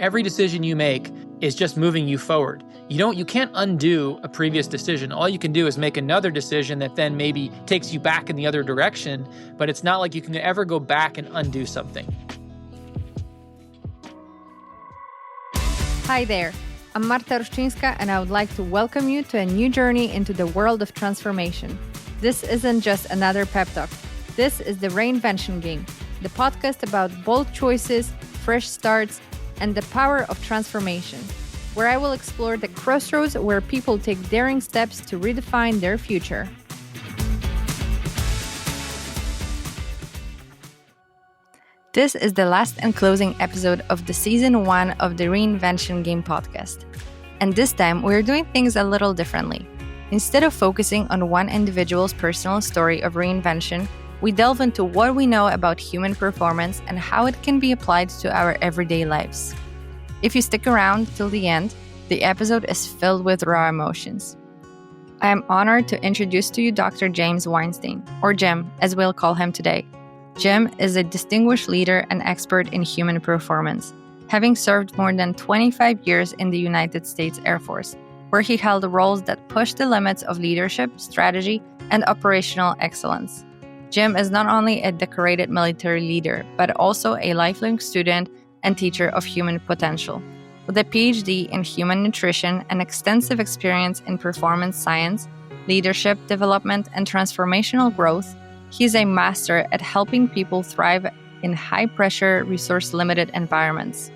every decision you make is just moving you forward. You can't undo a previous decision. All you can do is make another decision that then maybe takes you back in the other direction, but it's not like you can ever go back and undo something. Hi there, I'm Marta Ruszczyńska, and I would like to welcome you to a new journey into the world of transformation. This isn't just another pep talk. This is the Reinvention Game, the podcast about bold choices, fresh starts, and the power of transformation, where I will explore the crossroads where people take daring steps to redefine their future. This is the last and closing episode of the Season 1 of the Reinvention Game podcast. And this time, we're doing things a little differently. Instead of focusing on one individual's personal story of reinvention, we delve into what we know about human performance and how it can be applied to our everyday lives. If you stick around till the end, the episode is filled with raw emotions. I am honored to introduce to you Dr. James Weinstein, or Jim, as we'll call him today. Jim is a distinguished leader and expert in human performance, having served more than 25 years in the United States Air Force, where he held roles that push the limits of leadership, strategy, and operational excellence. Jim is not only a decorated military leader, but also a lifelong student and teacher of human potential. With a PhD in human nutrition and extensive experience in performance science, leadership development, and transformational growth, he's a master at helping people thrive in high-pressure, resource-limited environments.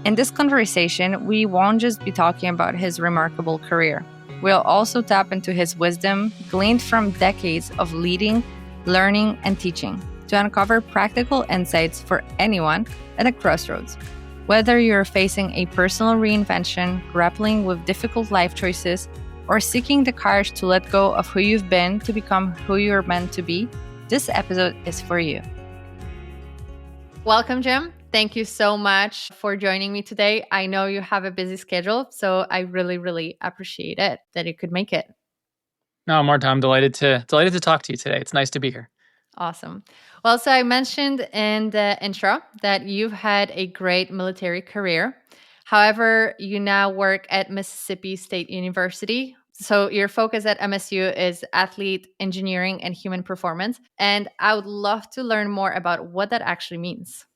In this conversation, we won't just be talking about his remarkable career. We'll also tap into his wisdom gleaned from decades of leading, learning, and teaching to uncover practical insights for anyone at a crossroads. Whether you're facing a personal reinvention, grappling with difficult life choices, or seeking the courage to let go of who you've been to become who you're meant to be, this episode is for you. Welcome, Jim. Thank you so much for joining me today. I know you have a busy schedule, so I really appreciate it that you could make it. No, Marta, I'm delighted to talk to you today. It's nice to be here. Awesome. Well, so I mentioned in the intro that you've had a great military career. However, you now work at Mississippi State University. So your focus at MSU is athlete, engineering, and human performance. And I would love to learn more about what that actually means.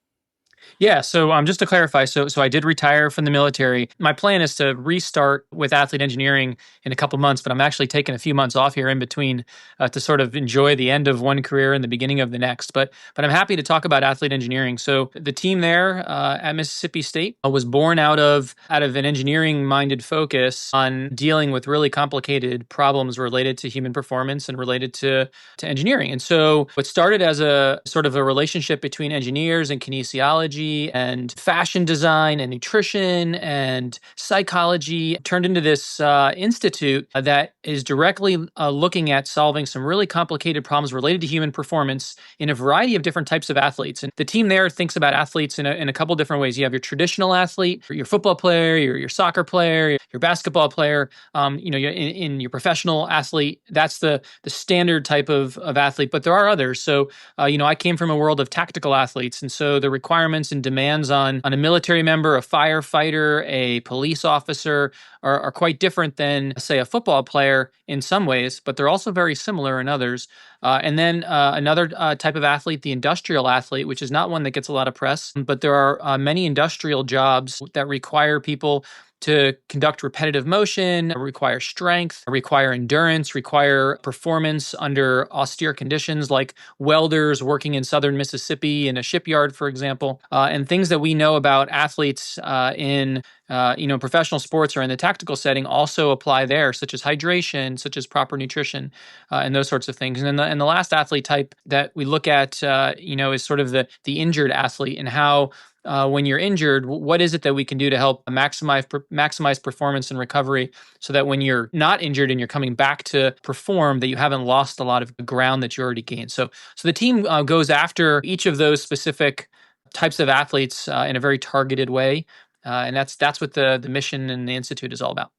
Yeah, so just to clarify, so I did retire from the military. My plan is to restart with athlete engineering in a couple months, but I'm actually taking a few months off here in between to sort of enjoy the end of one career and the beginning of the next. But I'm happy to talk about athlete engineering. So the team there at Mississippi State was born out of an engineering-minded focus on dealing with really complicated problems related to human performance and related to engineering. And so what started as a sort of a relationship between engineers and kinesiology and fashion design and nutrition and psychology turned into this institute that is directly looking at solving some really complicated problems related to human performance in a variety of different types of athletes. And the team there thinks about athletes in a couple different ways. You have your traditional athlete, your football player, your soccer player, your basketball player. In your professional athlete, that's the standard type of athlete. But there are others. So, I came from a world of tactical athletes, and so the requirements and demands on a military member, a firefighter, a police officer are quite different than, say, a football player in some ways, but they're also very similar in others. And then another type of athlete, the industrial athlete, which is not one that gets a lot of press, but there are many industrial jobs that require people to conduct repetitive motion, require strength, require endurance, require performance under austere conditions like welders working in southern Mississippi in a shipyard, for example, and things that we know about athletes in professional sports or in the tactical setting also apply there, such as hydration, such as proper nutrition, and those sorts of things. And then the last athlete type that we look at, is sort of the injured athlete and how when you're injured, what is it that we can do to help maximize performance and recovery so that when you're not injured and you're coming back to perform, that you haven't lost a lot of ground that you already gained. So the team goes after each of those specific types of athletes in a very targeted way. And that's what the mission and the Institute is all about.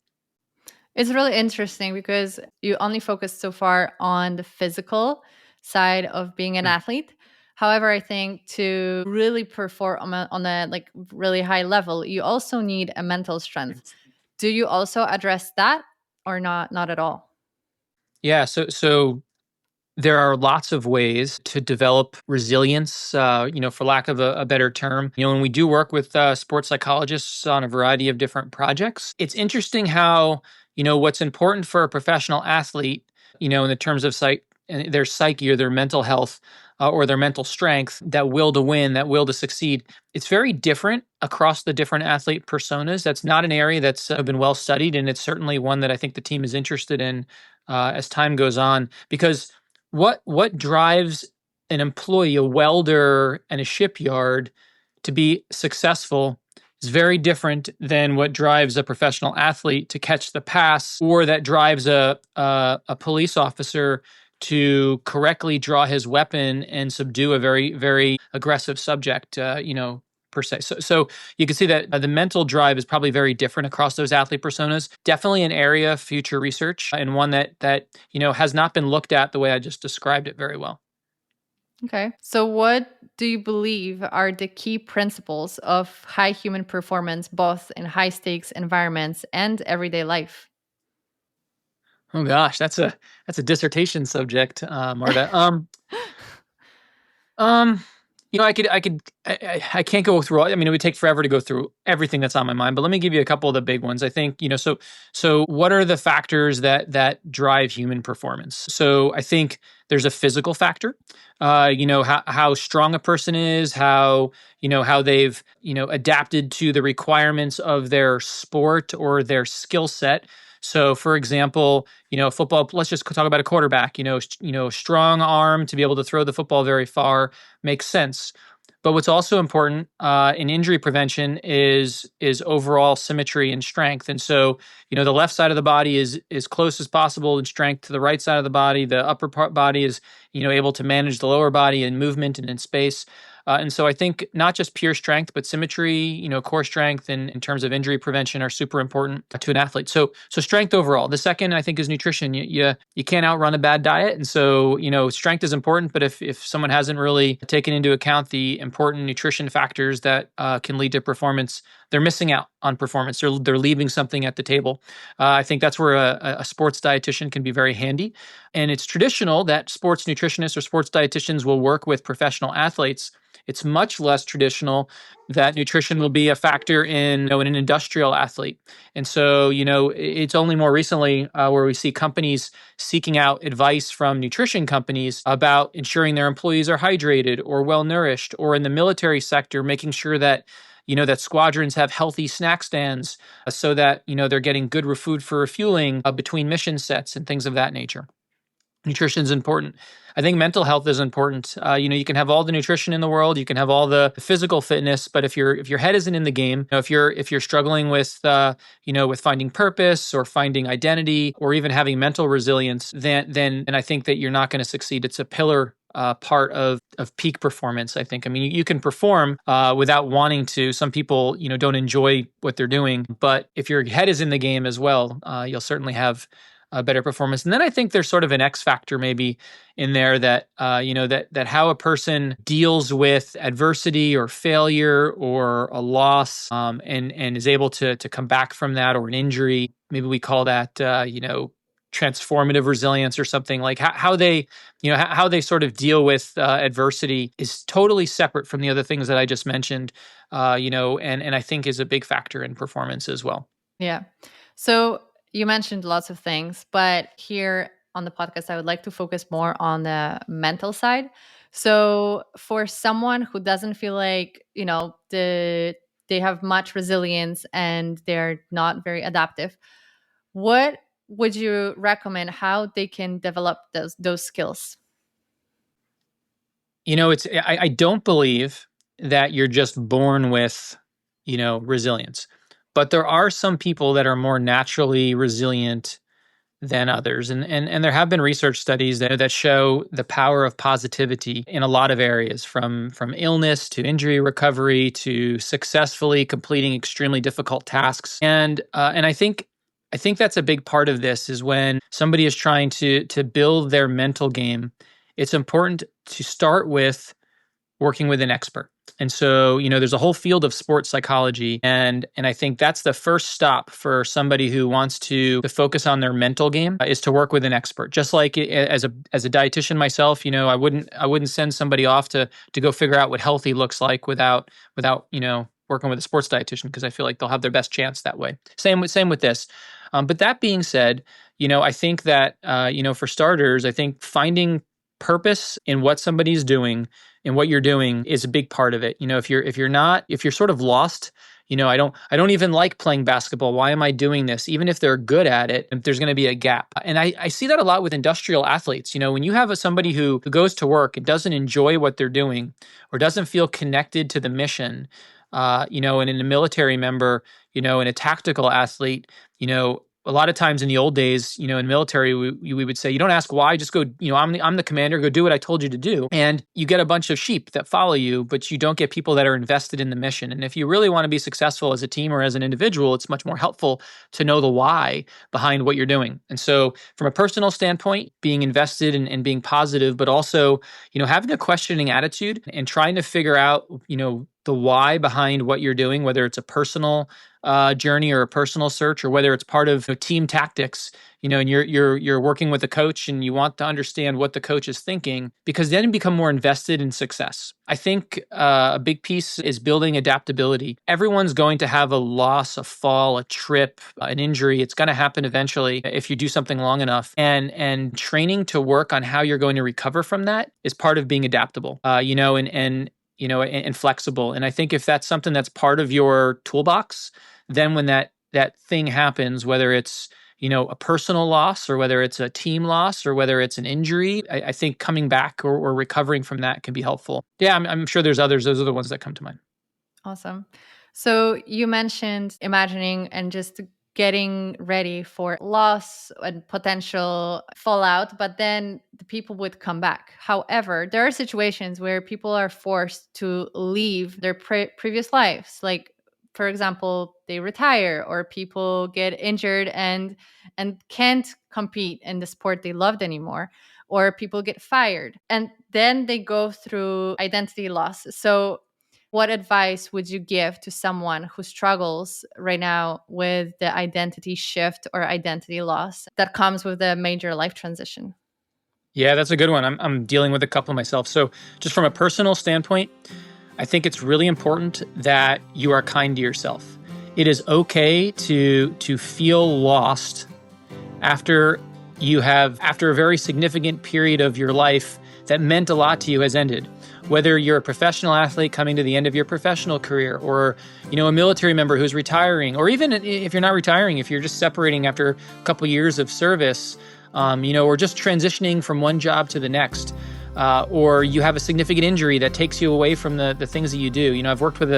It's really interesting because you only focus so far on the physical side of being an athlete. However, I think to really perform on a like really high level, you also need a mental strength. Do you also address that or not at all? Yeah, so there are lots of ways to develop resilience, for lack of a better term. When we do work with sports psychologists on a variety of different projects, it's interesting how, what's important for a professional athlete, in the terms of their psyche or their mental health or their mental strength, that will to win, that will to succeed. It's very different across the different athlete personas. That's not an area that's been well studied, and it's certainly one that I think the team is interested in as time goes on, because what drives an employee, a welder and a shipyard, to be successful is very different than what drives a professional athlete to catch the pass, or that drives a police officer to correctly draw his weapon and subdue a very, very aggressive subject. Per se. So you can see that the mental drive is probably very different across those athlete personas. Definitely an area of future research, and one that has not been looked at the way I just described it very well. Okay. So, what do you believe are the key principles of high human performance, both in high stakes environments and everyday life? Oh gosh, that's a dissertation subject, Marta. Um, I can't go through all. I mean, it would take forever to go through everything that's on my mind. But let me give you a couple of the big ones. I think So what are the factors that drive human performance? So I think there's a physical factor. How strong a person is, how they've adapted to the requirements of their sport or their skill set. So, for example, football. Let's just talk about a quarterback. Strong arm to be able to throw the football very far makes sense. But what's also important in injury prevention is overall symmetry and strength. And so, the left side of the body is as close as possible in strength to the right side of the body. The upper body is able to manage the lower body in movement and in space. And so I think not just pure strength, but symmetry, core strength, and in terms of injury prevention are super important to an athlete. So strength overall. The second, I think, is nutrition. You can't outrun a bad diet. And so, strength is important, but if someone hasn't really taken into account the important nutrition factors that can lead to performance, they're missing out on performance. They're leaving something at the table. I think that's where a sports dietitian can be very handy. And it's traditional that sports nutritionists or sports dietitians will work with professional athletes. It's much less traditional that nutrition will be a factor in an industrial athlete. And so, it's only more recently where we see companies seeking out advice from nutrition companies about ensuring their employees are hydrated or well nourished, or in the military sector, making sure that that squadrons have healthy snack stands so that they're getting good food for refueling between mission sets and things of that nature. Nutrition is important. I think mental health is important. You can have all the nutrition in the world, you can have all the physical fitness, but if your head isn't in the game, if you're struggling with with finding purpose or finding identity or even having mental resilience, then I think that you're not going to succeed. It's a pillar part of peak performance, I think. I mean, you can perform without wanting to. Some people, don't enjoy what they're doing, but if your head is in the game as well, you'll certainly have better performance. And then I think there's sort of an X factor maybe in there that that how a person deals with adversity or failure or a loss, and is able to come back from that, or an injury. Maybe we call that transformative resilience or something. Like how they how they sort of deal with adversity is totally separate from the other things that I just mentioned. And I think is a big factor in performance as well. Yeah. So you mentioned lots of things, but here on the podcast, I would like to focus more on the mental side. So, for someone who doesn't feel like, they have much resilience and they're not very adaptive, what would you recommend how they can develop those skills? I don't believe that you're just born with, resilience. But there are some people that are more naturally resilient than others. And there have been research studies that show the power of positivity in a lot of areas, from illness to injury recovery to successfully completing extremely difficult tasks. And I think that's a big part of this, is when somebody is trying to build their mental game, it's important to start with working with an expert. And so, there's a whole field of sports psychology. And I think that's the first stop for somebody who wants to focus on their mental game is to work with an expert. Just like as a dietitian myself, I wouldn't send somebody off to go figure out what healthy looks like without working with a sports dietitian, because I feel like they'll have their best chance that way. Same with this. But that being said, I think that for starters, I think finding purpose in what somebody's doing and what you're doing is a big part of it. If you're sort of lost, I don't even like playing basketball. Why am I doing this? Even if they're good at it, there's going to be a gap. And I see that a lot with industrial athletes. When you have somebody who goes to work and doesn't enjoy what they're doing or doesn't feel connected to the mission, and in a military member, and a tactical athlete, a lot of times in the old days, in military, we would say, you don't ask why, just go, I'm the commander, go do what I told you to do. And you get a bunch of sheep that follow you, but you don't get people that are invested in the mission. And if you really want to be successful as a team or as an individual, it's much more helpful to know the why behind what you're doing. And so from a personal standpoint, being invested and being positive, but also, having a questioning attitude and trying to figure out, the why behind what you're doing, whether it's a personal journey or a personal search, or whether it's part of team tactics, and you're working with a coach and you want to understand what the coach is thinking, because then you become more invested in success. I think a big piece is building adaptability. Everyone's going to have a loss, a fall, a trip, an injury. It's going to happen eventually if you do something long enough. And training to work on how you're going to recover from that is part of being adaptable. And flexible. And I think if that's something that's part of your toolbox, then when that thing happens, whether it's, a personal loss or whether it's a team loss or whether it's an injury, I think coming back or recovering from that can be helpful. Yeah, I'm sure there's others. Those are the ones that come to mind. Awesome. So you mentioned imagining and just getting ready for loss and potential fallout, but then the people would come back. However, there are situations where people are forced to leave their previous lives. Like, for example, they retire, or people get injured and can't compete in the sport they loved anymore, or people get fired, and then they go through identity loss. So what advice would you give to someone who struggles right now with the identity shift or identity loss that comes with a major life transition? Yeah, that's a good one. I'm dealing with a couple myself. So just from a personal standpoint, I think it's really important that you are kind to yourself. It is okay to feel lost after a very significant period of your life that meant a lot to you has ended. Whether you're a professional athlete coming to the end of your professional career, or a military member who's retiring, or even if you're not retiring, if you're just separating after a couple years of service, or just transitioning from one job to the next, or you have a significant injury that takes you away from the things that you do. I've worked with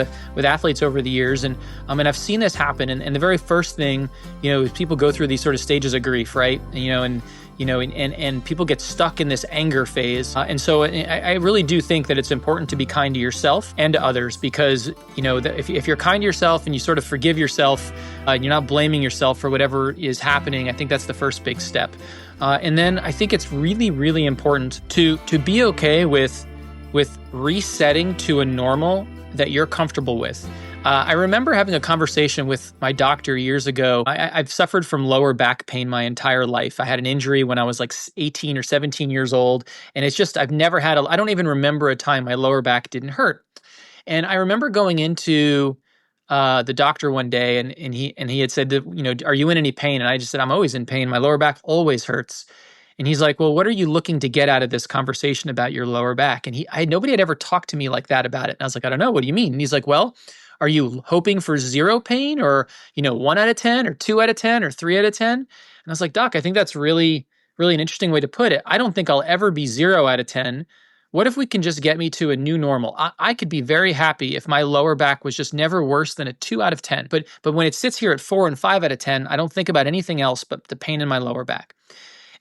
athletes over the years, and I've seen this happen. And the very first thing, is people go through these sort of stages of grief, right? And people get stuck in this anger phase. And so I really do think that it's important to be kind to yourself and to others, because, if you're kind to yourself and you sort of forgive yourself, you're not blaming yourself for whatever is happening. I think that's the first big step. And then I think it's really, really important to be okay with resetting to a normal that you're comfortable with. I remember having a conversation with my doctor years ago. I've suffered from lower back pain my entire life. I had an injury when I was like 18 or 17 years old. And it's just, I don't even remember a time my lower back didn't hurt. And I remember going into the doctor one day, and he had said, are you in any pain? And I just said, I'm always in pain. My lower back always hurts. And he's like, well, what are you looking to get out of this conversation about your lower back? And nobody had ever talked to me like that about it. And I was like, I don't know. What do you mean? And he's like, well, are you hoping for 0 pain, or, 1 out of 10 or 2 out of 10 or 3 out of 10? And I was like, Doc, I think that's really, really an interesting way to put it. I don't think I'll ever be 0 out of 10. What if we can just get me to a new normal? I could be very happy if my lower back was just never worse than a 2 out of 10. But when it sits here at 4 and 5 out of 10, I don't think about anything else but the pain in my lower back.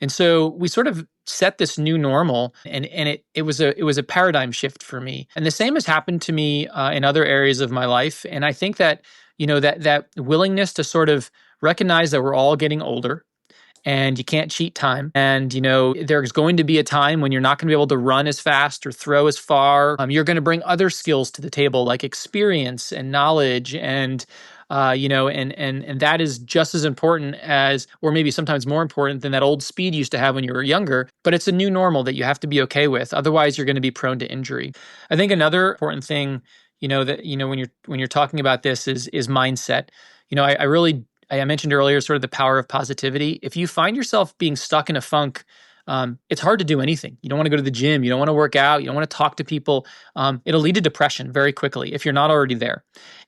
And so we sort of set this new normal, and it was a paradigm shift for me. And the same has happened to me in other areas of my life. And I think that, that willingness to sort of recognize that we're all getting older, and you can't cheat time. And, there's going to be a time when you're not going to be able to run as fast or throw as far. You're going to bring other skills to the table, like experience and knowledge, and and that is just as important as, or maybe sometimes more important than that old speed you used to have when you were younger. But it's a new normal that you have to be okay with. Otherwise, you're going to be prone to injury. I think another important thing, when you're talking about this is mindset. I mentioned earlier sort of the power of positivity. If you find yourself being stuck in a funk, it's hard to do anything. You don't want to go to the gym. You don't want to work out. You don't want to talk to people. It'll lead to depression very quickly if you're not already there.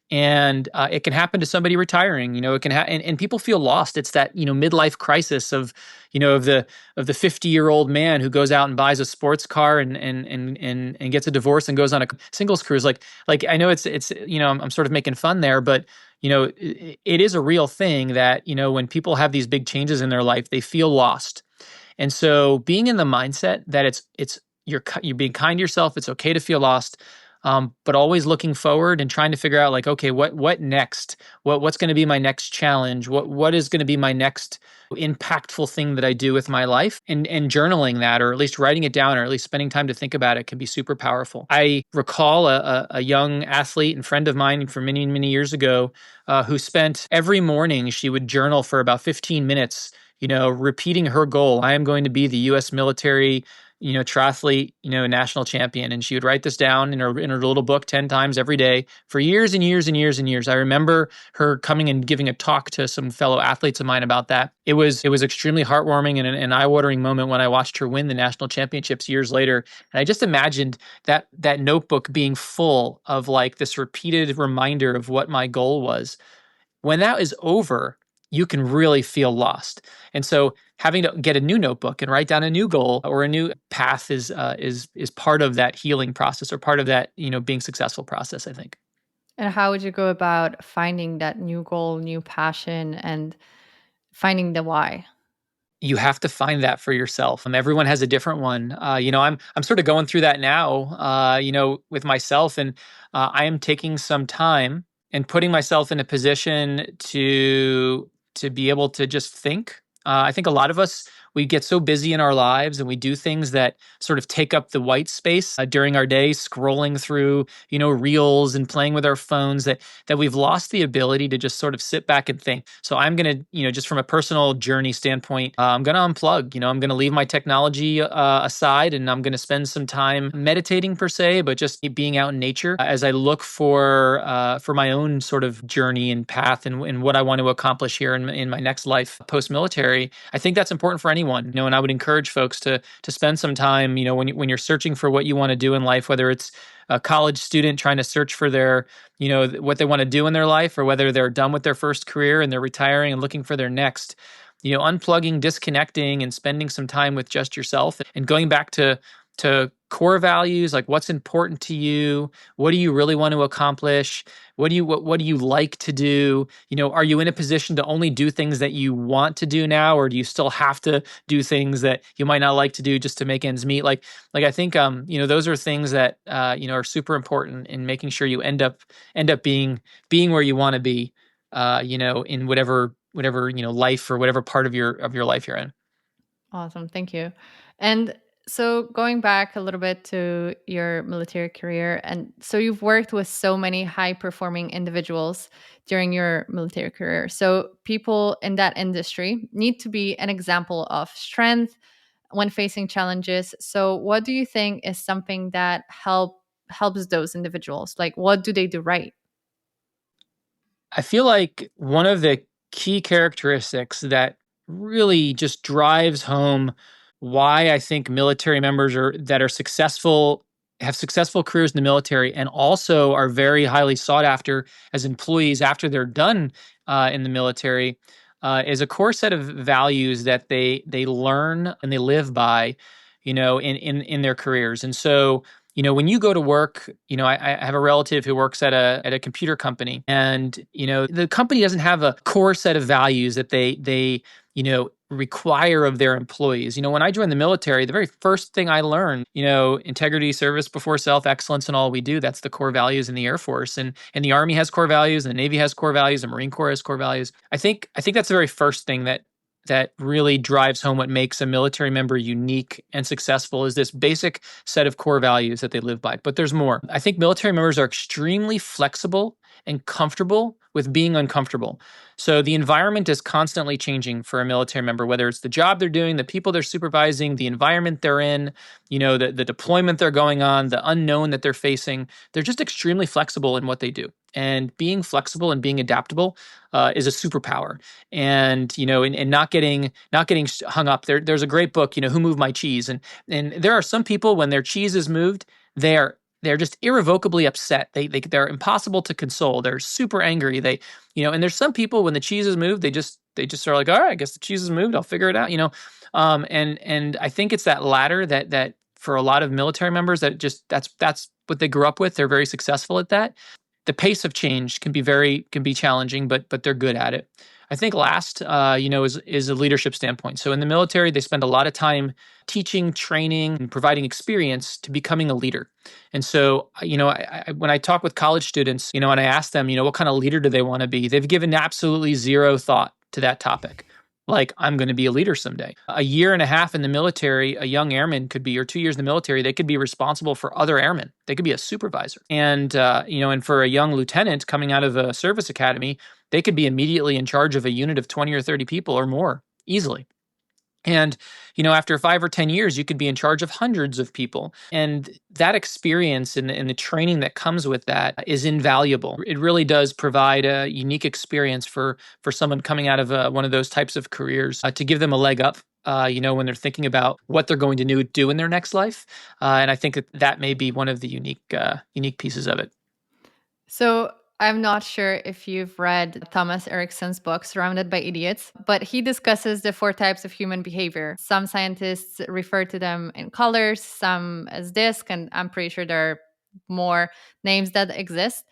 And it can happen to somebody retiring. It can and people feel lost. It's that midlife crisis of the 50-year-old man who goes out and buys a sports car and gets a divorce and goes on a singles cruise. Like I know it's I'm sort of making fun there, but it is a real thing that when people have these big changes in their life, they feel lost. And so being in the mindset that you're being kind to yourself, it's okay to feel lost. But always looking forward and trying to figure out, like, okay, what next? What's going to be my next challenge? What is going to be my next impactful thing that I do with my life? And journaling that, or at least writing it down, or at least spending time to think about it, can be super powerful. I recall a young athlete and friend of mine from many, many years ago who spent every morning, she would journal for about 15 minutes, repeating her goal. I am going to be the U.S. military triathlete, national champion. And she would write this down in her little book 10 times every day for years and years and years and years. I remember her coming and giving a talk to some fellow athletes of mine about that. It was extremely heartwarming and an eye-watering moment when I watched her win the national championships years later. And I just imagined that notebook being full of like this repeated reminder of what my goal was. When that is over, you can really feel lost. And so having to get a new notebook and write down a new goal or a new path is part of that healing process, or part of that, being successful process, I think. And how would you go about finding that new goal, new passion, and finding the why? You have to find that for yourself. Everyone has a different one. I'm sort of going through that now, with myself, and I am taking some time and putting myself in a position to be able to just think. I think a lot of us, we get so busy in our lives and we do things that sort of take up the white space during our day, scrolling through, reels and playing with our phones, that we've lost the ability to just sort of sit back and think. So I'm going to, just from a personal journey standpoint, I'm going to unplug. I'm going to leave my technology aside, and I'm going to spend some time meditating per se, but just being out in nature as I look for my own sort of journey and path and what I want to accomplish here in my next life post-military. I think that's important for anyone, and I would encourage folks to spend some time, when you're searching for what you want to do in life, whether it's a college student trying to search for their, what they want to do in their life, or whether they're done with their first career and they're retiring and looking for their next, unplugging, disconnecting, and spending some time with just yourself and going back to core values, like what's important to you, what do you really want to accomplish, what do you like to do, are you in a position to only do things that you want to do now, or do you still have to do things that you might not like to do just to make ends meet? Like I think those are things that are super important in making sure you end up being where you want to be, in whatever life or whatever part of your life you're in. Awesome, thank you. And so going back a little bit to your military career, and so you've worked with so many high-performing individuals during your military career. So people in that industry need to be an example of strength when facing challenges. So what do you think is something that helps those individuals? Like, what do they do right? I feel like one of the key characteristics that really just drives home why I think military members that are successful, have successful careers in the military, and also are very highly sought after as employees after they're done in the military, is a core set of values that they learn and they live by, in their careers. And so, when you go to work, I have a relative who works at a computer company, and the company doesn't have a core set of values that they require of their employees. When I joined the military, the very first thing I learned, integrity, service before self, excellence in all we do. That's the core values in the Air Force, and the Army has core values, and the Navy has core values, the Marine Corps has core values. I think that's the very first thing that that really drives home what makes a military member unique and successful is this basic set of core values that they live by. But there's more. I think military members are extremely flexible and comfortable with being uncomfortable. So the environment is constantly changing for a military member, whether it's the job they're doing, the people they're supervising, the environment they're in, the deployment they're going on, the unknown that they're facing. They're just extremely flexible in what they do. And being flexible and being adaptable is a superpower. And and not getting hung up. There's a great book, Who Moved My Cheese, and there are some people when their cheese is moved, they're just irrevocably upset. They're impossible to console. They're super angry. And there's some people when the cheese is moved, they just are like, all right, I guess the cheese is moved. I'll figure it out. And I think it's that latter that for a lot of military members that's what they grew up with. They're very successful at that. The pace of change can be challenging, but they're good at it. I think last, is a leadership standpoint. So in the military, they spend a lot of time teaching, training, and providing experience to becoming a leader. And so, when I talk with college students, and I ask them, what kind of leader do they want to be? They've given absolutely zero thought to that topic. Like, I'm going to be a leader someday. A year and a half in the military, a young airman could be, or 2 years in the military, they could be responsible for other airmen. They could be a supervisor. And, and for a young lieutenant coming out of a service academy, they could be immediately in charge of a unit of 20 or 30 people or more easily. And, after 5 or 10 years, you could be in charge of hundreds of people. And that experience and the training that comes with that is invaluable. It really does provide a unique experience for someone coming out of one of those types of careers to give them a leg up, when they're thinking about what they're going to do in their next life. And I think that may be one of the unique pieces of it. So I'm not sure if you've read Thomas Erickson's book, Surrounded by Idiots, but he discusses the 4 types of human behavior. Some scientists refer to them in colors, some as disc, and I'm pretty sure there are more names that exist.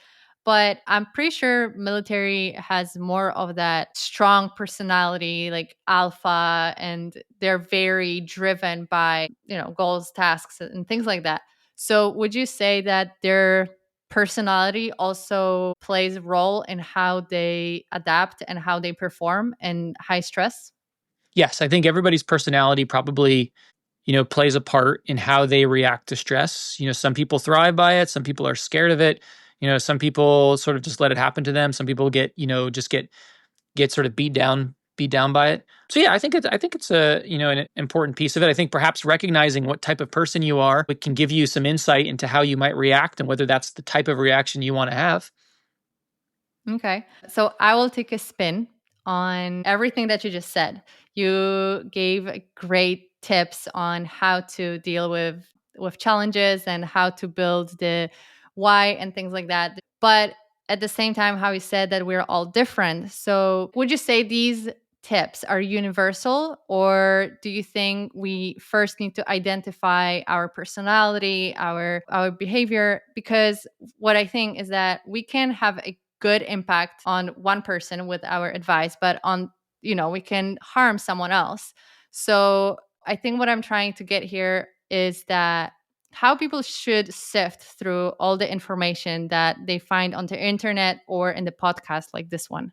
But I'm pretty sure military has more of that strong personality, like alpha, and they're very driven by, goals, tasks, and things like that. So would you say that their personality also plays a role in how they adapt and how they perform in high stress? Yes, I think everybody's personality probably, plays a part in how they react to stress. Some people thrive by it. Some people are scared of it. Some people sort of just let it happen to them. Some people get sort of beat down by it. So yeah, I think it's a, an important piece of it. I think perhaps recognizing what type of person you are, it can give you some insight into how you might react and whether that's the type of reaction you want to have. Okay. So I will take a spin on everything that you just said. You gave great tips on how to deal with challenges and how to build the why and things like that. But at the same time, how you said that we're all different. So would you say these tips are universal, or do you think we first need to identify our personality, our behavior? Because what I think is that we can have a good impact on one person with our advice, but we can harm someone else. So I think what I'm trying to get here is that how people should sift through all the information that they find on the internet or in the podcast like this one.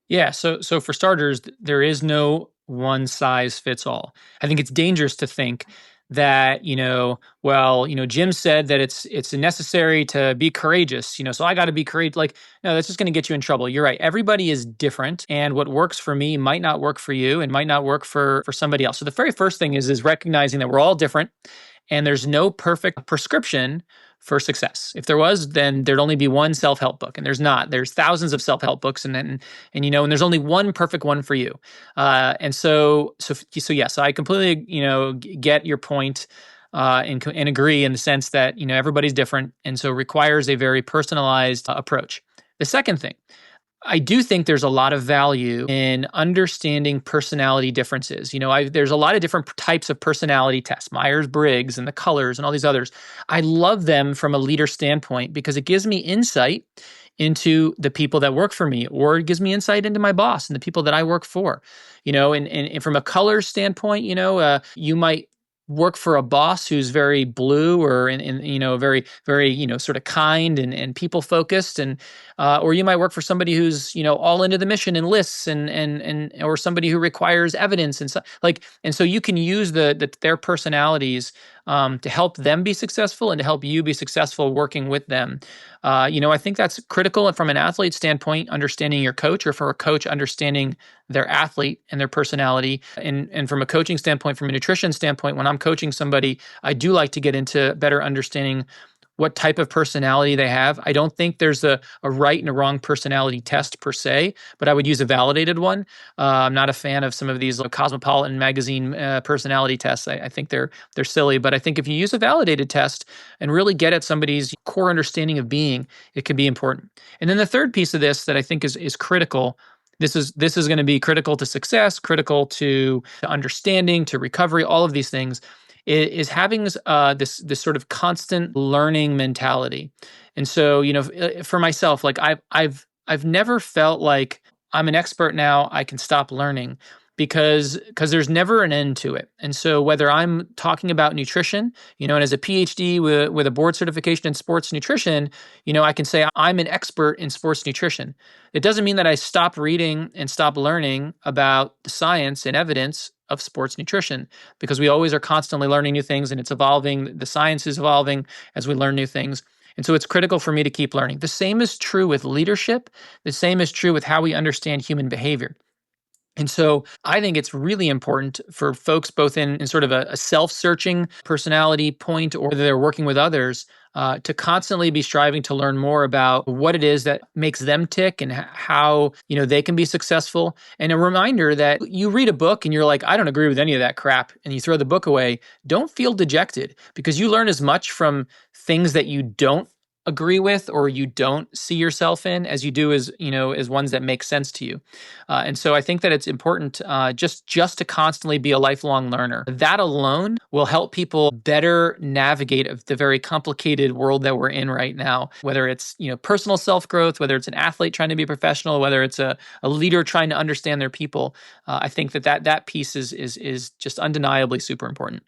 Yeah, so for starters, there is no one size fits all. I think it's dangerous to think that, Jim said that it's necessary to be courageous, so I got to be courageous. Like, no, that's just going to get you in trouble. You're right. Everybody is different, and what works for me might not work for you and might not work for somebody else. So the very first thing is recognizing that we're all different and there's no perfect prescription for success. If there was, then there'd only be one self-help book, and there's not. There's thousands of self-help books, and there's only one perfect one for you. So yes, I completely get your point and agree in the sense that everybody's different, and so requires a very personalized approach. The second thing, I do think there's a lot of value in understanding personality differences. There's a lot of different types of personality tests, Myers-Briggs and the colors and all these others. I love them from a leader standpoint because it gives me insight into the people that work for me, or it gives me insight into my boss and the people that I work for. And from a color standpoint, you might work for a boss who's very blue or very very sort of kind and people focused, and or you might work for somebody who's all into the mission and lists and or somebody who requires evidence and so and so you can use their personalities to help them be successful and to help you be successful working with them. I think that's critical. And from an athlete standpoint, understanding your coach, or for a coach, understanding their athlete and their personality. And from a coaching standpoint, from a nutrition standpoint, when I'm coaching somebody, I do like to get into better understanding what type of personality they have. I don't think there's a right and a wrong personality test per se, but I would use a validated one. I'm not a fan of some of these Cosmopolitan magazine personality tests. I think they're silly, but I think if you use a validated test and really get at somebody's core understanding of being, it can be important. And then the third piece of this that I think is critical. This is going to be critical to success, critical to understanding, to recovery, all of these things, is having this sort of constant learning mentality. And so, for myself, like I've never felt like I'm an expert now, I can stop learning, because there's never an end to it. And so whether I'm talking about nutrition, and as a PhD with a board certification in sports nutrition, I can say I'm an expert in sports nutrition. It doesn't mean that I stop reading and stop learning about the science and evidence of sports nutrition, because we always are constantly learning new things, and it's evolving. The science is evolving as we learn new things. And so it's critical for me to keep learning. The same is true with leadership. The same is true with how we understand human behavior. And so I think it's really important for folks, both in sort of a self-searching personality point, or they're working with others, to constantly be striving to learn more about what it is that makes them tick and how they can be successful. And a reminder that you read a book and you're like, I don't agree with any of that crap, and you throw the book away. Don't feel dejected, because you learn as much from things that you don't agree with or you don't see yourself in as you do as ones that make sense to you. And so I think that it's important just to constantly be a lifelong learner. That alone will help people better navigate the very complicated world that we're in right now, whether it's personal self-growth, whether it's an athlete trying to be a professional, whether it's a leader trying to understand their people. I think that piece is just undeniably super important.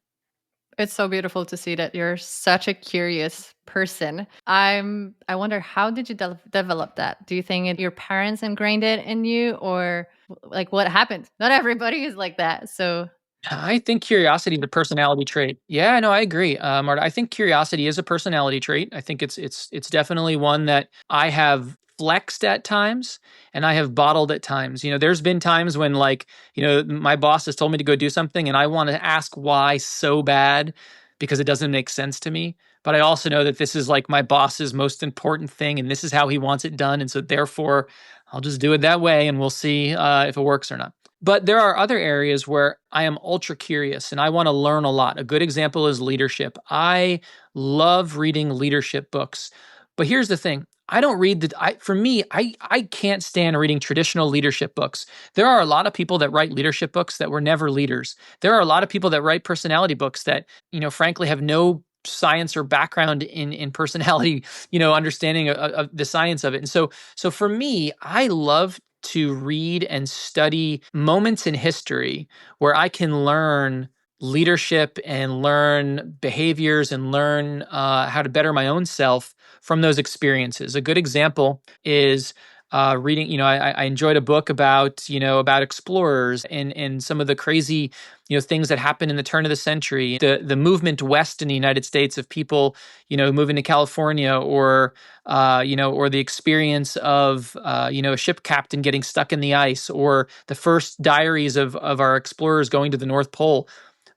It's so beautiful to see that you're such a curious person. I wonder, how did you develop that? Do you think your parents ingrained it in you, or like what happened? Not everybody is like that. So I think curiosity is a personality trait. Yeah, no, I agree, Marta. I think curiosity is a personality trait. I think it's definitely one that I have flexed at times and I have bottled at times. There's been times when my boss has told me to go do something and I want to ask why so bad, because it doesn't make sense to me. But I also know that this is like my boss's most important thing and this is how he wants it done. And so therefore I'll just do it that way and we'll see if it works or not. But there are other areas where I am ultra curious and I want to learn a lot. A good example is leadership. I love reading leadership books. But here's the thing. I don't read I can't stand reading traditional leadership books. There are a lot of people that write leadership books that were never leaders. There are a lot of people that write personality books that, frankly have no science or background in personality, understanding of the science of it. And so for me, I love to read and study moments in history where I can learn leadership and learn behaviors and learn how to better my own self from those experiences. A good example is reading. I enjoyed a book about explorers and some of the crazy things that happened in the turn of the century. The movement west in the United States of people moving to California, or the experience of a ship captain getting stuck in the ice, or the first diaries of our explorers going to the North Pole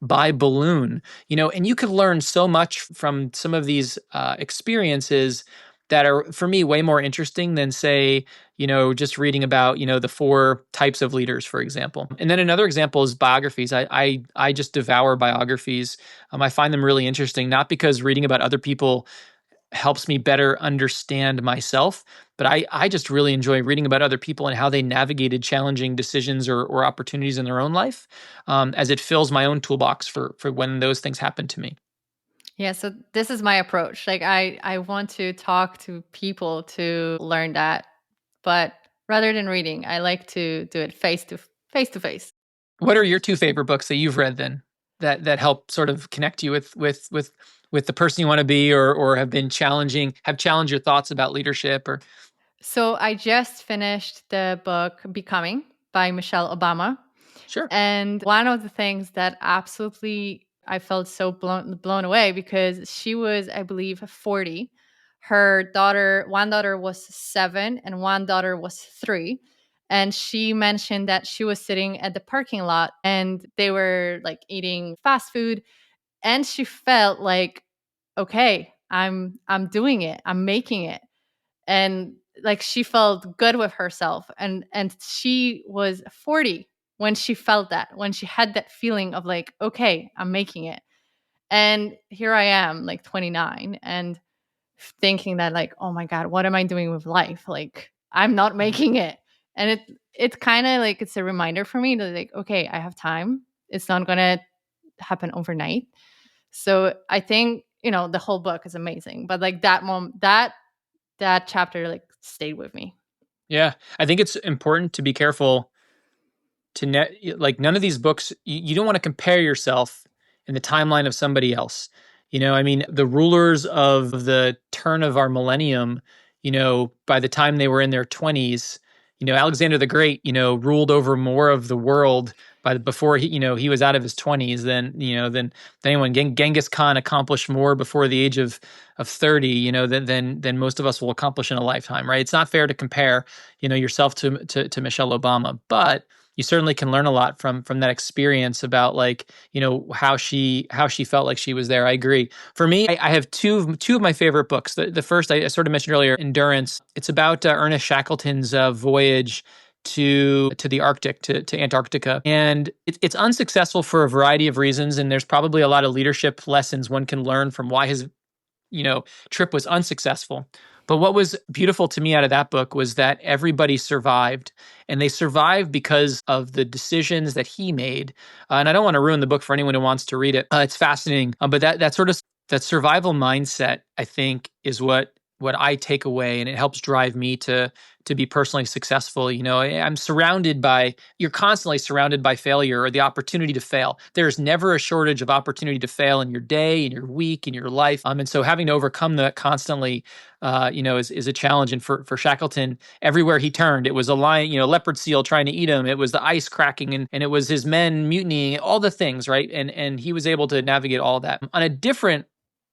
by balloon. And you could learn so much from some of these experiences that are, for me, way more interesting than, say, just reading about, the 4 types of leaders, for example. And then another example is biographies. I just devour biographies. I find them really interesting, not because reading about other people helps me better understand myself, but I just really enjoy reading about other people and how they navigated challenging decisions or opportunities in their own life, as it fills my own toolbox for when those things happen to me. yeah, so this is my approach. Like I want to talk to people to learn that, but rather than reading, I like to do it face to face. What are your 2 favorite books that you've read then that help sort of connect you with the person you want to be, or have challenged your thoughts about leadership? Or So I just finished the book Becoming by Michelle Obama. sure. And one of the things that absolutely I felt so blown away, because she was, I believe, 40. One daughter was 7 and one daughter was 3. And she mentioned that she was sitting at the parking lot and they were like eating fast food. And she felt like, okay, I'm doing it. I'm making it. And like she felt good with herself. And she was 40 when she felt that, when she had that feeling of like, okay, I'm making it. And here I am, like 29, and thinking that like, oh my God, what am I doing with life? Like, I'm not making it. And it's kind of like, it's a reminder for me that like, okay, I have time. It's not gonna happen overnight. So I think, the whole book is amazing, but like that moment, that chapter like stayed with me. Yeah, I think it's important to be careful to like none of these books, you don't want to compare yourself in the timeline of somebody else. I mean, the rulers of the turn of our millennium, by the time they were in their 20s, Alexander the Great, ruled over more of the world before he was out of his 20s than anyone. Genghis Khan accomplished more before the age of 30, than most of us will accomplish in a lifetime, right? It's not fair to compare, yourself to Michelle Obama, but you certainly can learn a lot from that experience about like, how she felt like she was there. I agree. For me, I have two of my favorite books. The first I sort of mentioned earlier, Endurance. It's about Ernest Shackleton's voyage to the Arctic, to Antarctica. And it's unsuccessful for a variety of reasons. And there's probably a lot of leadership lessons one can learn from why his trip was unsuccessful. But what was beautiful to me out of that book was that everybody survived, and they survived because of the decisions that he made. And I don't want to ruin the book for anyone who wants to read it. It's fascinating. But that survival mindset, I think, is what I take away, and it helps drive me to be personally successful. You're constantly surrounded by failure or the opportunity to fail. There's never a shortage of opportunity to fail in your day, in your week, in your life. And so having to overcome that constantly, is a challenge. And for Shackleton, everywhere he turned, it was a lion, leopard seal trying to eat him. It was the ice cracking, and it was his men mutinying, all the things, right? And he was able to navigate all that. On a different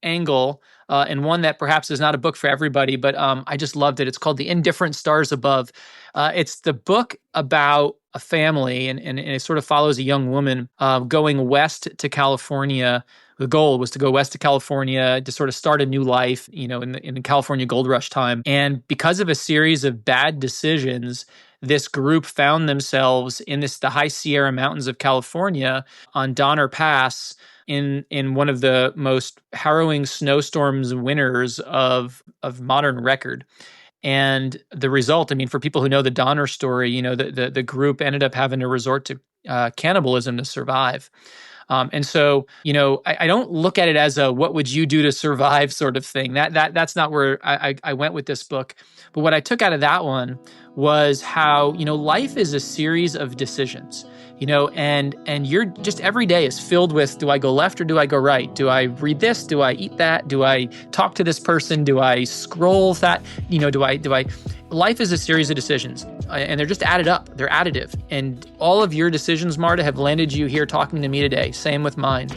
angle, and one that perhaps is not a book for everybody, but I just loved it. It's called The Indifferent Stars Above. It's the book about a family, and it sort of follows a young woman going west to California. The goal was to go west to California to sort of start a new life, in the California gold rush time. And because of a series of bad decisions, this group found themselves in the high Sierra Mountains of California on Donner Pass, in one of the most harrowing snowstorms winters of modern record. And the result, I mean, for people who know the Donner story, the group ended up having to resort to cannibalism to survive. And so, I don't look at it as a what would you do to survive sort of thing. That's not where I went with this book. But what I took out of that one was how, life is a series of decisions. And you're just every day is filled with, do I go left or do I go right? Do I read this? Do I eat that? Do I talk to this person? Do I scroll that? Life is a series of decisions, and they're just added up. They're additive. And all of your decisions, Marta, have landed you here talking to me today. Same with mine.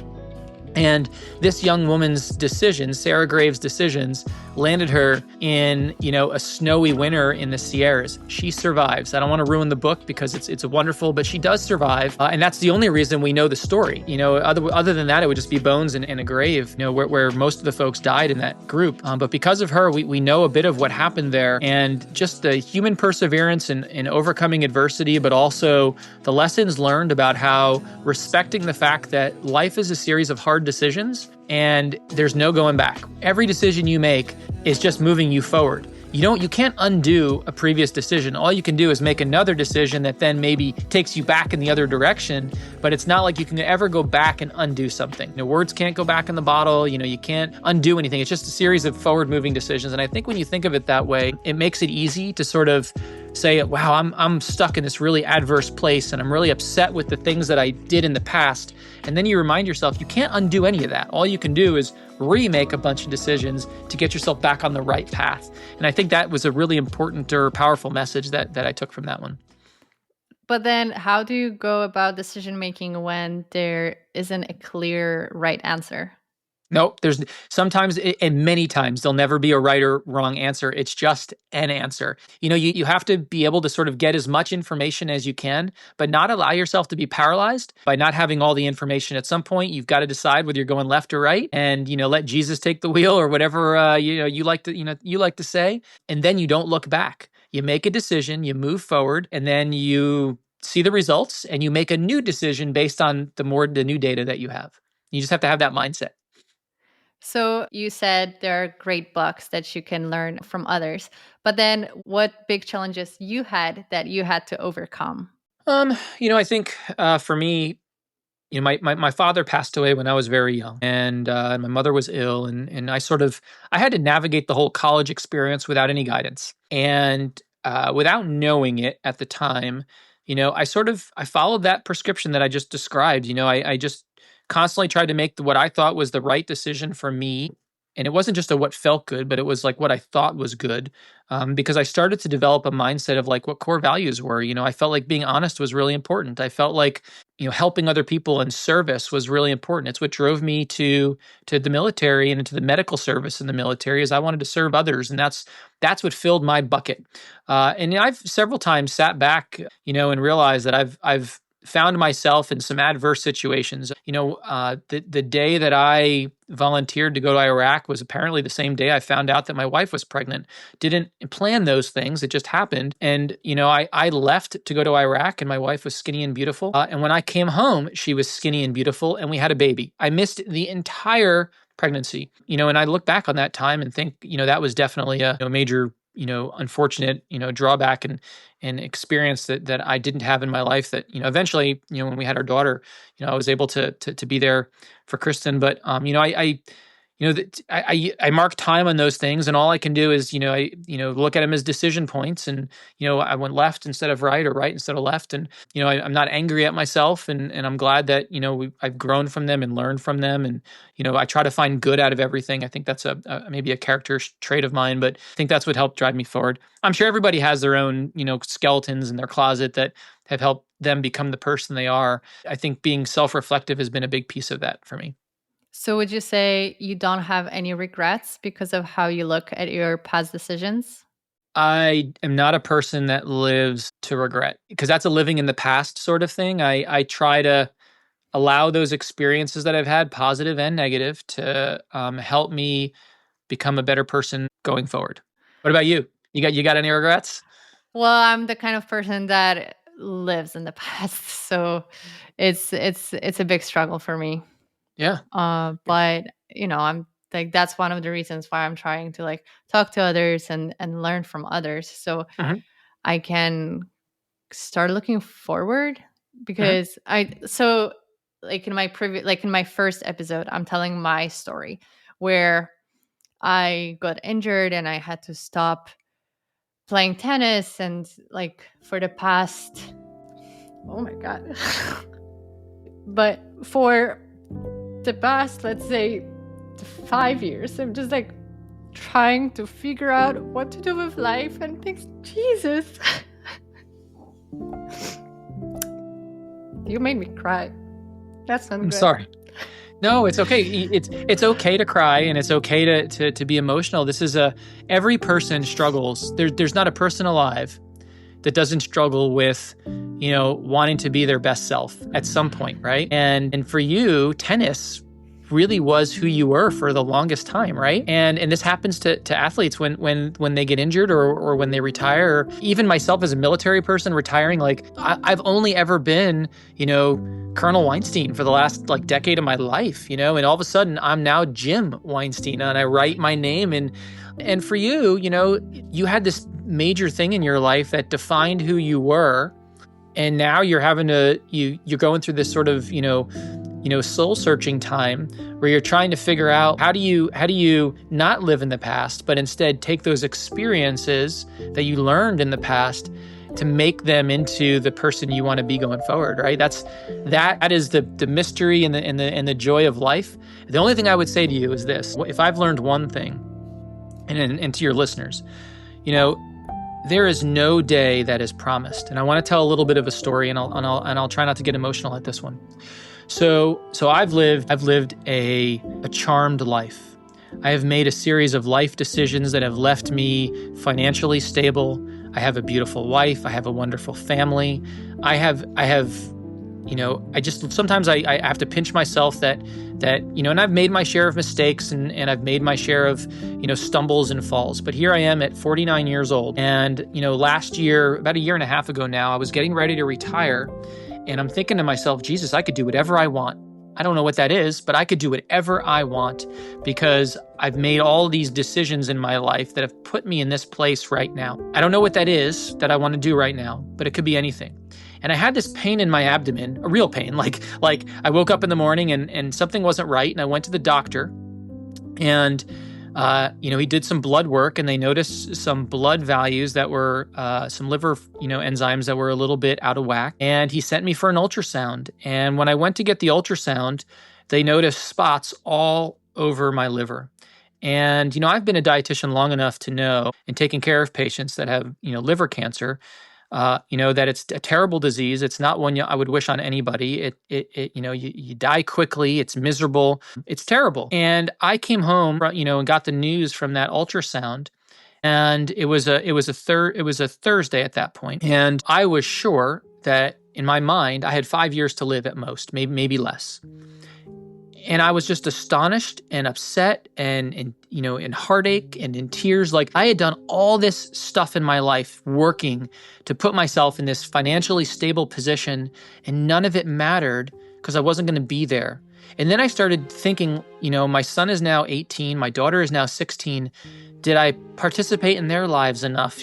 And this young woman's decisions, Sarah Graves' decisions, landed her in, a snowy winter in the Sierras. She survives. I don't want to ruin the book because it's wonderful, but she does survive. And that's the only reason we know the story. Other than that, it would just be bones in a grave, where most of the folks died in that group. But because of her, we know a bit of what happened there, and just the human perseverance in overcoming adversity, but also the lessons learned about how respecting the fact that life is a series of hard decisions, and there's no going back. Every decision you make is just moving you forward. You can't undo a previous decision. All you can do is make another decision that then maybe takes you back in the other direction, but it's not like you can ever go back and undo something. Words can't go back in the bottle. You can't undo anything. It's just a series of forward-moving decisions. And I think when you think of it that way, it makes it easy to sort of say, wow, I'm stuck in this really adverse place and I'm really upset with the things that I did in the past. And then you remind yourself you can't undo any of that. All you can do is remake a bunch of decisions to get yourself back on the right path. And I think that was a really important or powerful message that I took from that one. But then how do you go about decision making when there isn't a clear right answer? No, there's sometimes and many times there'll never be a right or wrong answer. It's just an answer. You have to be able to sort of get as much information as you can, but not allow yourself to be paralyzed by not having all the information. At some point, you've got to decide whether you're going left or right, and let Jesus take the wheel or whatever you like to say, and then you don't look back. You make a decision, you move forward, and then you see the results, and you make a new decision based on the new data that you have. You just have to have that mindset. So you said there are great books that you can learn from others, but then what big challenges you had that you had to overcome? I think for me, my father passed away when I was very young, and my mother was ill, and I had to navigate the whole college experience without any guidance, and without knowing it at the time, I followed that prescription that I just described. I just constantly tried to make what I thought was the right decision for me. And it wasn't just what felt good, but it was like what I thought was good. Because I started to develop a mindset of like what core values were. I felt like being honest was really important. I felt like, helping other people in service was really important. It's what drove me to the military and into the medical service in the military, is I wanted to serve others. And that's what filled my bucket. And I've several times sat back, and realized that I've found myself in some adverse situations. The day that I volunteered to go to Iraq was apparently the same day I found out that my wife was pregnant. Didn't plan those things. It just happened. And, I left to go to Iraq, and my wife was skinny and beautiful. And when I came home, she was skinny and beautiful, and we had a baby. I missed the entire pregnancy, and I look back on that time and think, that was definitely a major unfortunate, drawback and experience that I didn't have in my life that, eventually, when we had our daughter, I was able to be there for Kristen. But, I mark time on those things, and all I can do is, look at them as decision points. And, I went left instead of right, or right instead of left. And, I'm not angry at myself, and I'm glad that, I've grown from them and learned from them. And, I try to find good out of everything. I think that's maybe a character trait of mine, but I think that's what helped drive me forward. I'm sure everybody has their own, skeletons in their closet that have helped them become the person they are. I think being self-reflective has been a big piece of that for me. So would you say you don't have any regrets because of how you look at your past decisions? I am not a person that lives to regret, because that's a living in the past sort of thing. I try to allow those experiences that I've had, positive and negative, to help me become a better person going forward. What about you? You got any regrets? Well, I'm the kind of person that lives in the past, so it's a big struggle for me. Yeah. But I'm like, that's one of the reasons why I'm trying to like talk to others and learn from others, so I can start looking forward. Because like in my first episode, I'm telling my story where I got injured and I had to stop playing tennis, and like for the past, oh my God, but for the past, let's say 5 years, I'm just like trying to figure out what to do with life, and thanks Jesus. You made me cry. That's not good. I'm sorry. No, it's okay. It's okay to cry, and it's okay to be emotional. This is every person struggles. There's not a person alive that doesn't struggle with, wanting to be their best self at some point, right? And for you, tennis really was who you were for the longest time, right? And this happens to athletes when they get injured or when they retire. Or even myself as a military person retiring, like I've only ever been, Colonel Weinstein for the last like decade of my life, and all of a sudden I'm now Jim Weinstein, and I write my name. And for you, you had this major thing in your life that defined who you were. And now you're having you're going through this sort of, soul searching time where you're trying to figure out how do you not live in the past, but instead take those experiences that you learned in the past to make them into the person you want to be going forward, right? That is the mystery and the joy of life. The only thing I would say to you is this: if I've learned one thing, and to your listeners, there is no day that is promised. And I want to tell a little bit of a story, and I'll try not to get emotional at this one. So I've lived a charmed life. I have made a series of life decisions that have left me financially stable. I have a beautiful wife. I have a wonderful family. Sometimes I have to pinch myself that, and I've made my share of mistakes and I've made my share of, stumbles and falls. But here I am at 49 years old. And, last year, about a year and a half ago now, I was getting ready to retire. And I'm thinking to myself, Jesus, I could do whatever I want. I don't know what that is, but I could do whatever I want because I've made all these decisions in my life that have put me in this place right now. I don't know what that is that I want to do right now, but it could be anything. And I had this pain in my abdomen, a real pain, like I woke up in the morning and something wasn't right. And I went to the doctor and, he did some blood work and they noticed some blood values that were, some liver, enzymes that were a little bit out of whack. And he sent me for an ultrasound. And when I went to get the ultrasound, they noticed spots all over my liver. And, I've been a dietitian long enough to know, in taking care of patients that have, liver cancer, that it's a terrible disease. It's not one I would wish on anybody. You die quickly. It's miserable. It's terrible. And I came home, and got the news from that ultrasound, and it was a Thursday at that point. And I was sure that in my mind, I had 5 years to live at most, maybe less. And I was just astonished and upset and in heartache and in tears. Like I had done all this stuff in my life working to put myself in this financially stable position, and none of it mattered because I wasn't going to be there. And then I started thinking, my son is now 18, my daughter is now 16. Did I participate in their lives enough?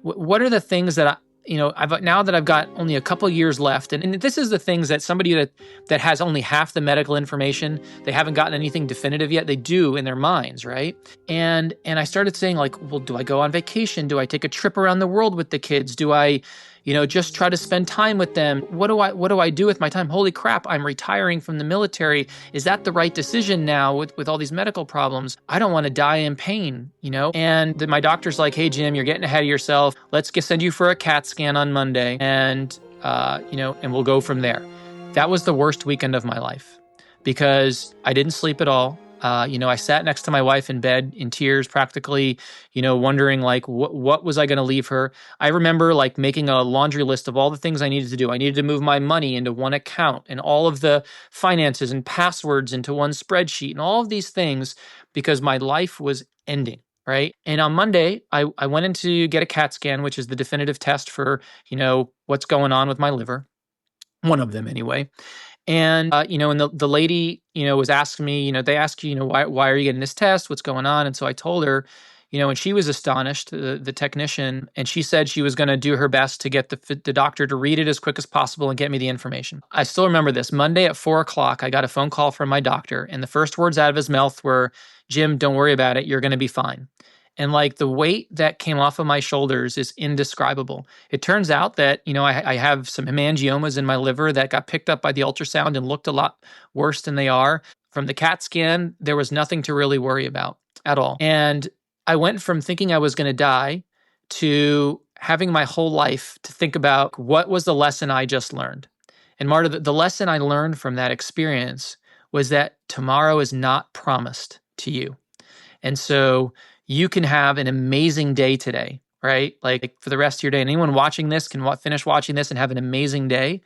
What are the things that now that I've got only a couple years left, and this is the things that somebody that has only half the medical information, they haven't gotten anything definitive yet, they do in their minds, right? And I started saying well, do I go on vacation? Do I take a trip around the world with the kids? Do I, just try to spend time with them? What do I do with my time? Holy crap, I'm retiring from the military. Is that the right decision now with all these medical problems? I don't want to die in pain, And then my doctor's like, hey, Jim, you're getting ahead of yourself. Let's send you for a CAT scan on Monday. And, and we'll go from there. That was the worst weekend of my life because I didn't sleep at all. I sat next to my wife in bed in tears, practically, wondering what was I going to leave her? I remember making a laundry list of all the things I needed to do. I needed to move my money into one account and all of the finances and passwords into one spreadsheet and all of these things because my life was ending. Right. And on Monday, I went in to get a CAT scan, which is the definitive test for, what's going on with my liver. One of them anyway. And, and the lady, was asking me, they ask you, why are you getting this test? What's going on? And so I told her, and she was astonished, the technician, and she said she was going to do her best to get the doctor to read it as quick as possible and get me the information. I still remember this. Monday at 4:00, I got a phone call from my doctor, and the first words out of his mouth were, Jim, don't worry about it. You're going to be fine. And the weight that came off of my shoulders is indescribable. It turns out that, I have some hemangiomas in my liver that got picked up by the ultrasound and looked a lot worse than they are. From the CAT scan, there was nothing to really worry about at all. And I went from thinking I was going to die to having my whole life to think about what was the lesson I just learned. And Marta, the lesson I learned from that experience was that tomorrow is not promised to you. And so you can have an amazing day today, right? For the rest of your day. And anyone watching this can finish watching this and have an amazing day,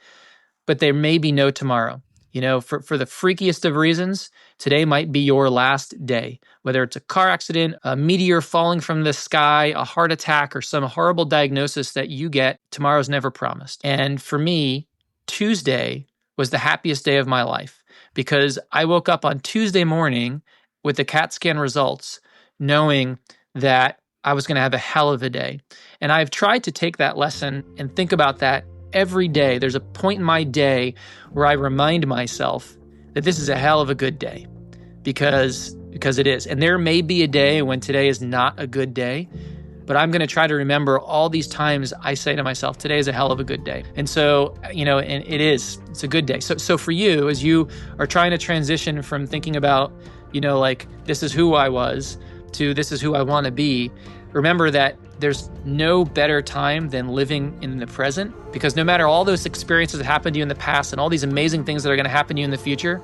but there may be no tomorrow. For the freakiest of reasons, today might be your last day. Whether it's a car accident, a meteor falling from the sky, a heart attack, or some horrible diagnosis that you get, tomorrow's never promised. And for me, Tuesday was the happiest day of my life because I woke up on Tuesday morning with the CAT scan results, knowing that I was going to have a hell of a day. And I've tried to take that lesson and think about that every day. There's a point in my day where I remind myself that this is a hell of a good day, because it is. And there may be a day when today is not a good day, but I'm going to try to remember all these times I say to myself, today is a hell of a good day. And so, and it's a good day. So for you, as you are trying to transition from thinking about, like, this is who I was to this is who I want to be, remember that there's no better time than living in the present, because no matter all those experiences that happened to you in the past and all these amazing things that are going to happen to you in the future,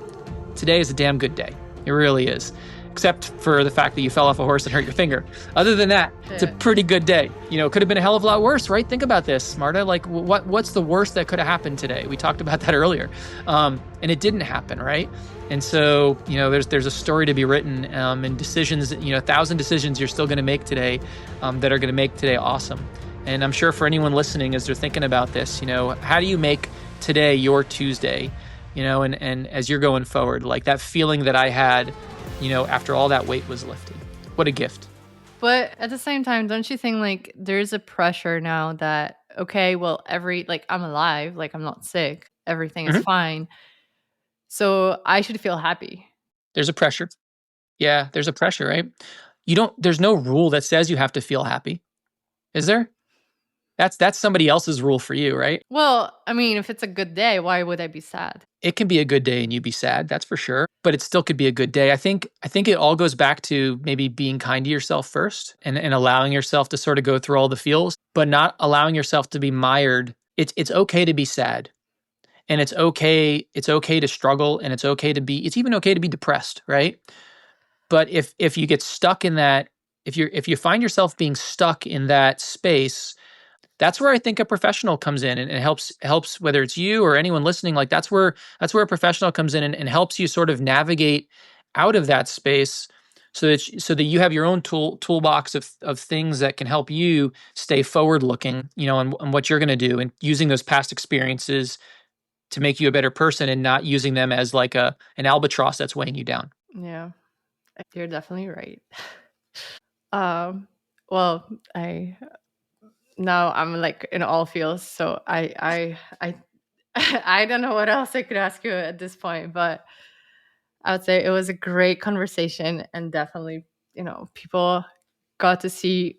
today is a damn good day. It really is. Except for the fact that you fell off a horse and hurt your finger. Other than that, it's a pretty good day. It could have been a hell of a lot worse, right? Think about this, Marta. Like, what's the worst that could have happened today? We talked about that earlier. And it didn't happen, right? And so, there's a story to be written, and decisions, 1,000 decisions you're still going to make today that are going to make today awesome. And I'm sure for anyone listening, as they're thinking about this, how do you make today your Tuesday? And as you're going forward, like that feeling that I had, after all that weight was lifted. What a gift. But at the same time, don't you think like there's a pressure now that, okay, well, I'm alive, like I'm not sick, everything is fine. So I should feel happy. There's a pressure. Yeah, there's a pressure, right? There's no rule that says you have to feel happy. Is there? That's somebody else's rule for you, right? Well, I mean, if it's a good day, why would I be sad? It can be a good day and you be sad, that's for sure. But it still could be a good day. I think it all goes back to maybe being kind to yourself first and allowing yourself to sort of go through all the feels, but not allowing yourself to be mired. It's okay to be sad. And it's okay to struggle, and it's even okay to be depressed, right? But if you get stuck in that, if you find yourself being stuck in that space, that's where I think a professional comes in and helps, whether it's you or anyone listening. Like that's where a professional comes in and helps you sort of navigate out of that space, so that you have your own toolbox of things that can help you stay forward looking, on what you're going to do, and using those past experiences to make you a better person, and not using them as like an albatross that's weighing you down. Yeah, you're definitely right. Well, now I'm like in all feels, so I I don't know what else I could ask you at this point, but I would say it was a great conversation, and definitely, people got to see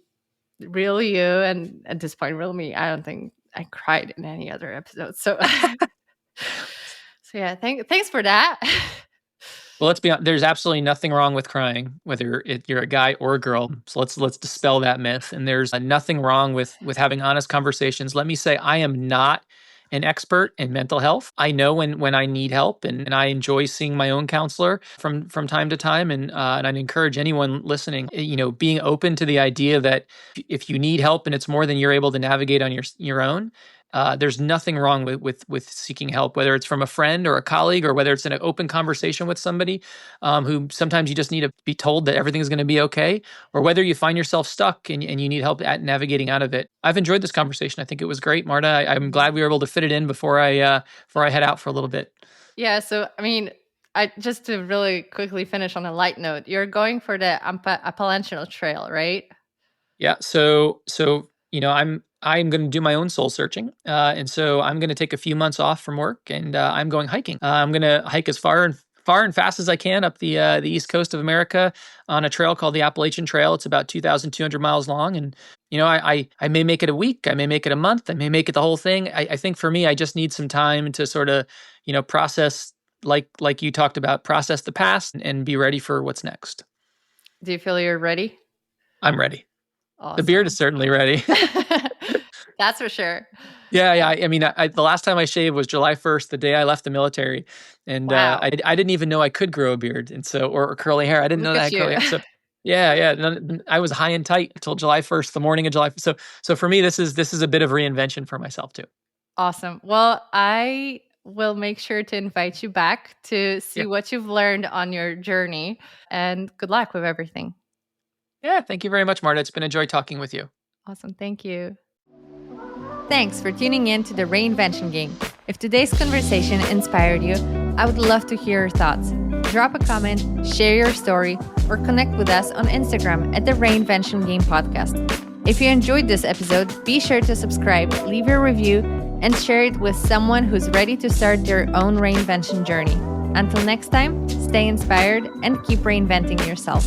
real you, and at this point, real me. I don't think I cried in any other episode, so so yeah, thanks for that. Well, let's be honest, there's absolutely nothing wrong with crying, whether you're a guy or a girl. So let's dispel that myth. And there's nothing wrong with having honest conversations. Let me say, I am not an expert in mental health. I know when I need help, and I enjoy seeing my own counselor from time to time. And I'd encourage anyone listening, being open to the idea that if you need help and it's more than you're able to navigate on your own, there's nothing wrong with seeking help, whether it's from a friend or a colleague, or whether it's in an open conversation with somebody who sometimes you just need to be told that everything's going to be okay, or whether you find yourself stuck and you need help at navigating out of it. I've enjoyed this conversation. I think it was great, Marta. I'm glad we were able to fit it in before I head out for a little bit. Yeah. So, I mean, just to really quickly finish on a light note, you're going for the Appalachian Trail, right? Yeah. So I'm going to do my own soul searching. And so I'm going to take a few months off from work, and I'm going hiking. I'm going to hike as far and fast as I can up the east coast of America on a trail called the Appalachian Trail. It's about 2,200 miles long. And, I may make it a week. I may make it a month. I may make it the whole thing. I think for me, I just need some time to sort of, process, like you talked about, process the past and be ready for what's next. Do you feel you're ready? I'm ready. Awesome. The beard is certainly ready. That's for sure. Yeah. I mean, the last time I shaved was July 1st, the day I left the military. And wow. I didn't even know I could grow a beard, and so or curly hair. I didn't know that I had curly hair. So yeah. I was high and tight until July 1st, the morning of July 1st. So for me, this is a bit of reinvention for myself too. Awesome. Well, I will make sure to invite you back to see what you've learned on your journey, and good luck with everything. Yeah, thank you very much, Marta. It's been a joy talking with you. Awesome. Thank you. Thanks for tuning in to the Reinvention Game. If today's conversation inspired you, I would love to hear your thoughts. Drop a comment, share your story, or connect with us on Instagram at the Reinvention Game Podcast. If you enjoyed this episode, be sure to subscribe, leave your review, and share it with someone who's ready to start their own reinvention journey. Until next time, stay inspired and keep reinventing yourself.